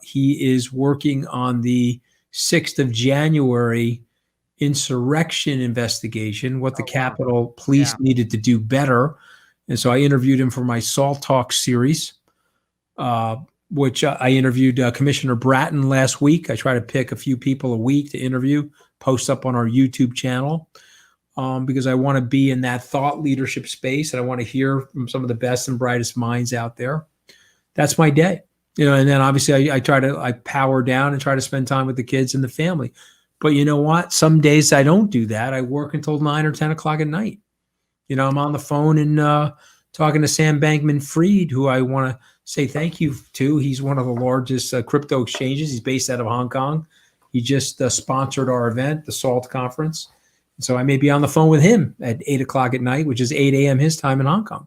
He is working on the 6th of January insurrection investigation, what the Capitol Police needed to do better. And so I interviewed him for my Salt Talk series, which I interviewed Commissioner Bratton last week. I try to pick a few people a week to interview, post up on our YouTube channel. Because I want to be in that thought leadership space, and I want to hear from some of the best and brightest minds out there. That's my day, and then obviously I power down and try to spend time with the kids and the family. But you know what? Some days I don't do that. I work until 9 or 10 o'clock at night. I'm on the phone and talking to Sam Bankman-Fried, who I want to say thank you to. He's one of the largest crypto exchanges. He's based out of Hong Kong. He just sponsored our event, the SALT conference. So I may be on the phone with him at 8 o'clock at night, which is 8 a.m. his time in Hong Kong.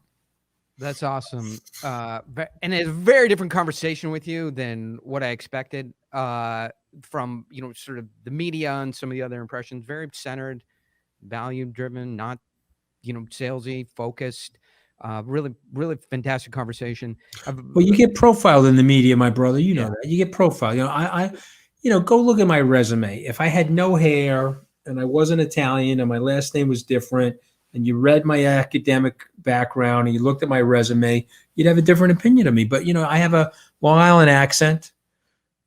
That's awesome. And it's a very different conversation with you than what I expected from, sort of the media and some of the other impressions. Very centered, value driven, not, salesy, focused. Really, really fantastic conversation. Well, you get profiled in the media, my brother. You know that. You get profiled. Go look at my resume. If I had no hair and I wasn't Italian and my last name was different, and you read my academic background and you looked at my resume, you'd have a different opinion of me. But, I have a Long Island accent.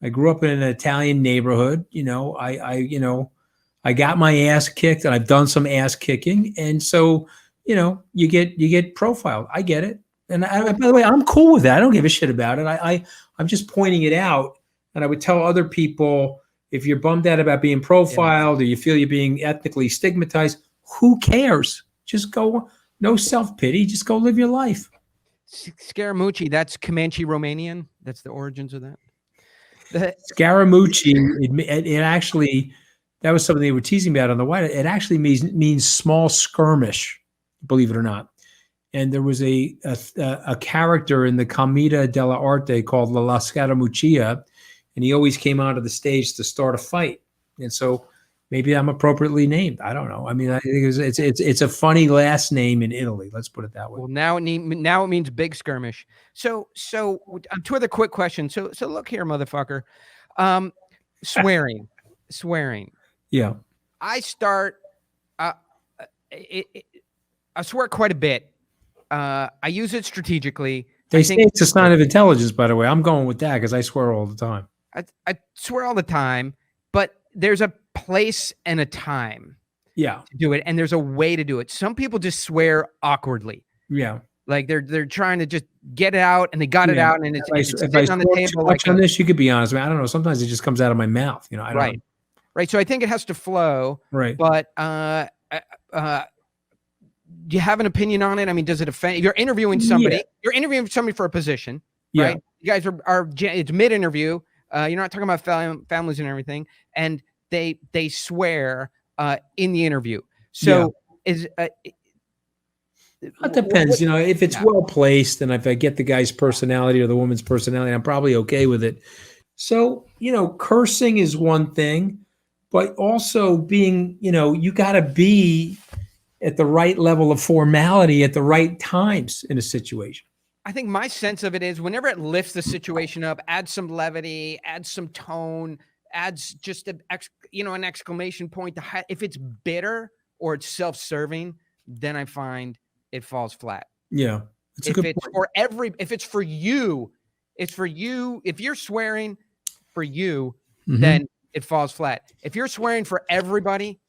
I grew up in an Italian neighborhood. I got my ass kicked, and I've done some ass kicking. And so, you get profiled. I get it. And by the way, I'm cool with that. I don't give a shit about it. I'm just pointing it out. And I would tell other people, if you're bummed out about being profiled or you feel you're being ethnically stigmatized, who cares? Just go, no self-pity. Just go live your life. Scaramucci, that's Comanche Romanian. That's the origins of that. Scaramucci, it actually, that was something they were teasing me about on the white. It actually means small skirmish, believe it or not. And there was a character in the Commedia dell'arte called La Scaramuccia, and he always came onto the stage to start a fight. And so maybe I'm appropriately named. I don't know. I mean, I think it's a funny last name in Italy. Let's put it that way. Well, now it means big skirmish. So two other quick questions. So look here, motherfucker. Swearing. Yeah. I swear quite a bit. I use it strategically. They say it's a sign of intelligence, by the way. I'm going with that because I swear all the time. I swear all the time, but there's a place and a time. Yeah. to do it, and there's a way to do it. Some people just swear awkwardly. Yeah. Like they're trying to just get it out, and they got it out, and it's If I sitting on the swear table too like much on this, you could be honest. I mean, I don't know. Sometimes it just comes out of my mouth. You know, I don't right. know. Right. So I think it has to flow. Right. But do you have an opinion on it? I mean, does it offend? If you're interviewing somebody, you're interviewing somebody for a position, right? You guys are it's mid-interview. You're not talking about families and everything, and they swear in the interview. So is it depends. You know, if it's well placed, and if I get the guy's personality or the woman's personality, I'm probably okay with it. So, you know, cursing is one thing, but also being, you know, you got to be at the right level of formality at the right times in a situation. I think my sense of it is whenever it lifts the situation up, adds some levity, adds some tone, adds just an exclamation point. If it's bitter or it's self-serving, then I find it falls flat. Yeah. If it's for you, it's for you. If you're swearing for you, then it falls flat. If you're swearing for everybody,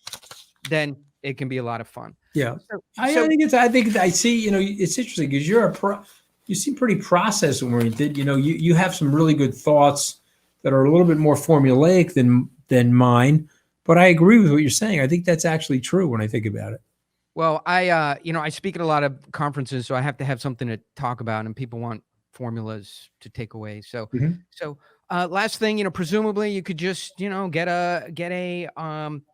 then it can be a lot of fun. Yeah. I think I see, you know, it's interesting because you seem pretty process oriented. You know, you have some really good thoughts that are a little bit more formulaic than mine, but I agree with what you're saying. I think that's actually true when I think about it. Well, I speak at a lot of conferences, so I have to have something to talk about, and people want formulas to take away. So, last thing, you know, presumably you could just, you know, get a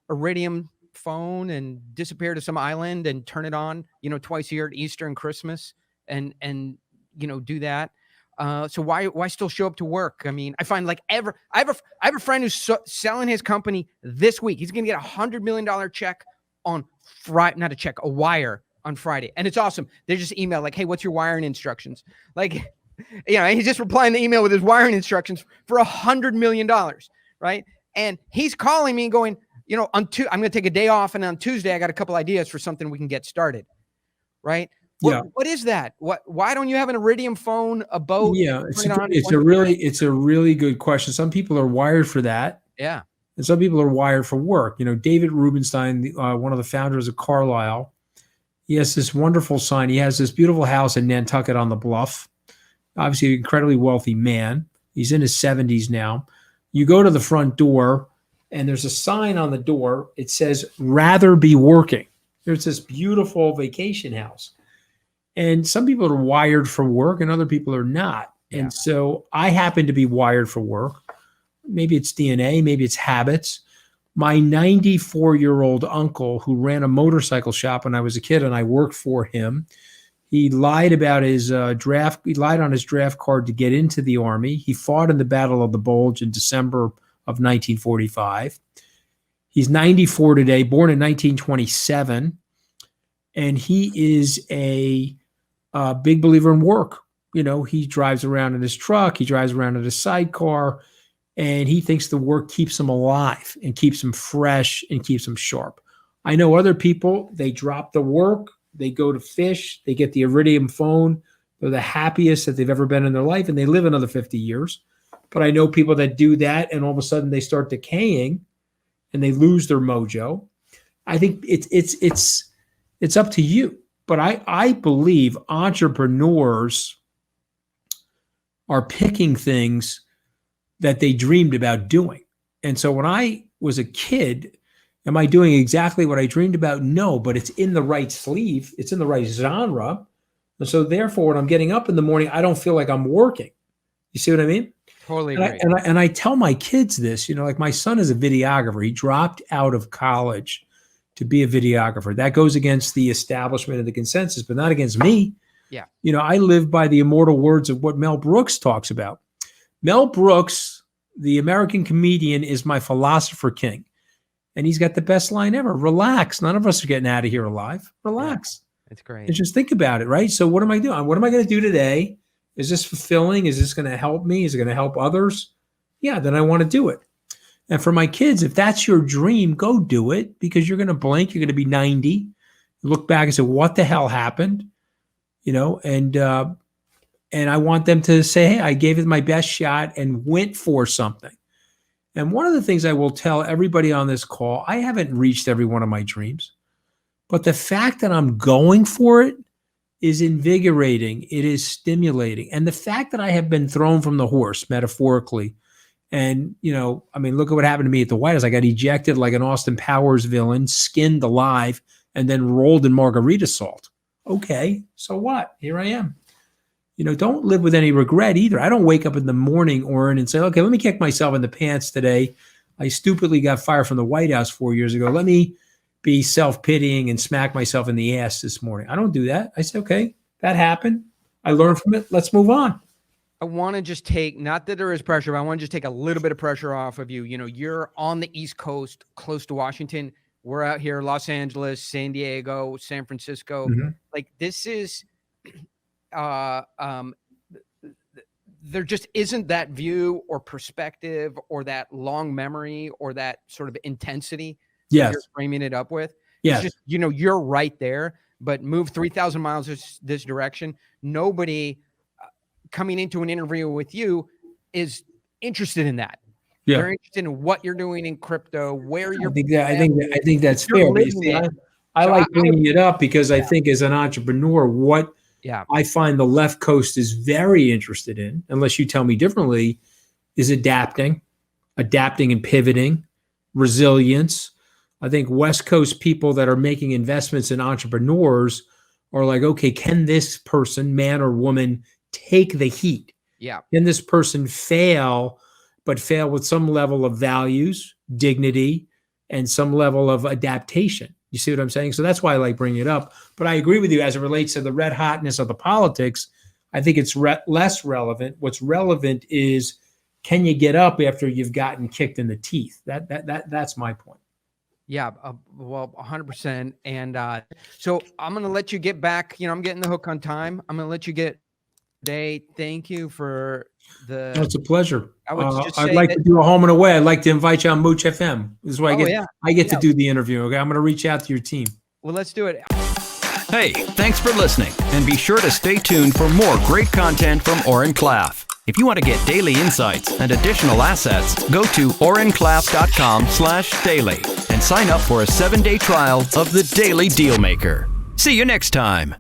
Iridium phone and disappear to some island and turn it on, you know, twice a year at Easter and Christmas, and you know, do that. So why still show up to work? I mean, I find like I have a friend who's selling his company this week. He's going to get $100 million check on Friday, not a check, a wire on Friday. And it's awesome. They just email like, hey, what's your wiring instructions? Like, you know, he's just replying the email with his wiring instructions for $100 million. Right. And he's calling me and going, you know, I'm going to take a day off. And on Tuesday, I got a couple ideas for something we can get started. Right. What is that? Why don't you have an Iridium phone, a boat? Yeah. It's a really good question. Some people are wired for that. Yeah. And some people are wired for work. You know, David Rubenstein, one of the founders of Carlisle, he has this wonderful sign. He has this beautiful house in Nantucket on the Bluff. Obviously, an incredibly wealthy man. He's in his 70s now. You go to the front door, and there's a sign on the door. It says, "Rather be working." There's this beautiful vacation house. And some people are wired for work, and other people are not. Yeah. And so I happen to be wired for work. Maybe it's DNA, maybe it's habits. My 94-year-old uncle who ran a motorcycle shop when I was a kid and I worked for him, he lied about his draft. He lied on his draft card to get into the Army. He fought in the Battle of the Bulge in December of 1945. He's 94 today, born in 1927. And he is a big believer in work. You know, he drives around in his truck. He drives around in his sidecar. And he thinks the work keeps him alive and keeps him fresh and keeps him sharp. I know other people, they drop the work, they go to fish, they get the Iridium phone. They're the happiest that they've ever been in their life, and they live another 50 years. But I know people that do that, and all of a sudden they start decaying and they lose their mojo. I think it's up to you. But I believe entrepreneurs are picking things that they dreamed about doing. And so when I was a kid, am I doing exactly what I dreamed about? No, but it's in the right sleeve. It's in the right genre. And so therefore, when I'm getting up in the morning, I don't feel like I'm working. You see what I mean? Totally agree. And I tell my kids this, you know, like my son is a videographer. He dropped out of college to be a videographer. That goes against the establishment and the consensus, but not against me. Yeah. You know, I live by the immortal words of what Mel Brooks talks about. Mel Brooks, the American comedian, is my philosopher king. And he's got the best line ever. Relax. None of us are getting out of here alive. Relax. Yeah, it's great. And just think about it, right? So what am I doing? What am I going to do today? Is this fulfilling? Is this going to help me? Is it going to help others? Yeah, then I want to do it. And for my kids, if that's your dream, go do it, because you're going to blink. You're going to be 90. You look back and say, what the hell happened? You know, and I want them to say, hey, I gave it my best shot and went for something. And one of the things I will tell everybody on this call, I haven't reached every one of my dreams, but the fact that I'm going for it is invigorating. It is stimulating. And the fact that I have been thrown from the horse, metaphorically, and, look at what happened to me at the White House. I got ejected like an Austin Powers villain, skinned alive, and then rolled in margarita salt. Okay, so what? Here I am. Don't live with any regret either. I don't wake up in the morning, Oren, and say, okay, let me kick myself in the pants today. I stupidly got fired from the White House 4 years ago. Let me be self-pitying and smack myself in the ass this morning. I don't do that. I say, okay, that happened. I learned from it. Let's move on. I want to just take, not that there is pressure, but I want to just take a little bit of pressure off of you. You're on the East Coast, close to Washington. We're out here, Los Angeles, San Diego, San Francisco. Mm-hmm. Like, this is, there just isn't that view or perspective or that long memory or that sort of intensity yes. you're framing it up with. Yes. It's just, you're right there, but move 3,000 miles this direction. Nobody coming into an interview with you is interested in that. Yeah. They're interested in what you're doing in crypto, where you're. I think that's fair. I like bringing it up because I think as an entrepreneur, what I find the left coast is very interested in, unless you tell me differently, is adapting and pivoting, resilience. I think West Coast people that are making investments in entrepreneurs are like, okay, can this person, man or woman, take the heat? Yeah. Can this person fail, but fail with some level of values, dignity, and some level of adaptation? You see what I'm saying? So that's why I like bringing it up. But I agree with you as it relates to the red hotness of the politics. I think it's less relevant. What's relevant is, can you get up after you've gotten kicked in the teeth? That's my point. Yeah, well, 100%. And so I'm going to let you get back. I'm getting the hook on time. I'm going to let you get today. Thank you for the. It's a pleasure. I'd like to do a home and away. I'd like to invite you on Mooch FM. This is why I get to do the interview. Okay, I'm going to reach out to your team. Well, let's do it. Hey, thanks for listening, and be sure to stay tuned for more great content from Oren Klaff. If you want to get daily insights and additional assets, go to orenclaff.com/daily and sign up for a 7-day trial of the Daily Dealmaker. See you next time.